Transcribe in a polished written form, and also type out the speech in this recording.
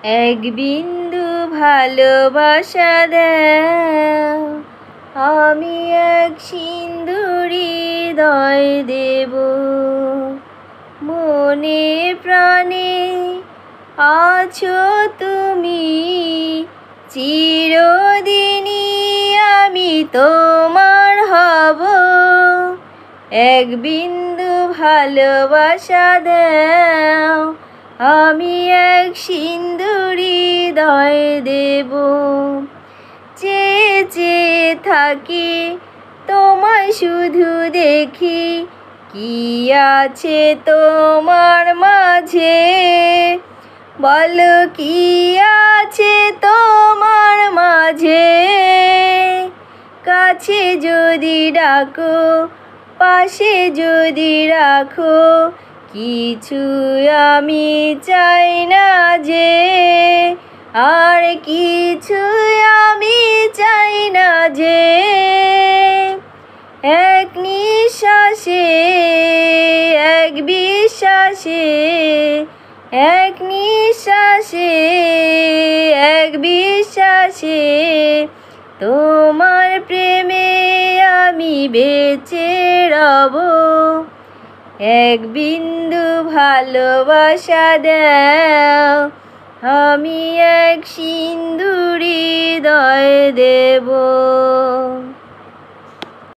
এক বিন্দু ভালোবাসা দাও, আমি এক সিন্ধুর হৃদয় দেব। মনে প্রাণে আছো তুমি, চিরদিনই আমি তোমার হব। এক বিন্দু ভালোবাসা দাও, আমি এক সিন্ধুর হৃদয় দেব। চেয়ে চেয়ে থাকি তোমায় শুধু দেখি, কি আছে তোমার মাঝে, বলো কি আছে তোমার মাঝে। কাছে যদি ডাকো, পাশে যদি রাখো, কিছু আমি চাই না যে, আর কিছু আমি চাই না যে। এক নিঃশ্বাসে, এক বিশ্বাসে, এক নিঃশ্বাসে, এক বিশ্বাসে, তোমার প্রেমে আমি বেঁচে রব। এক বিন্দু ভালোবাসা দাও, আমি এক সিন্ধুর হৃদয় দেব।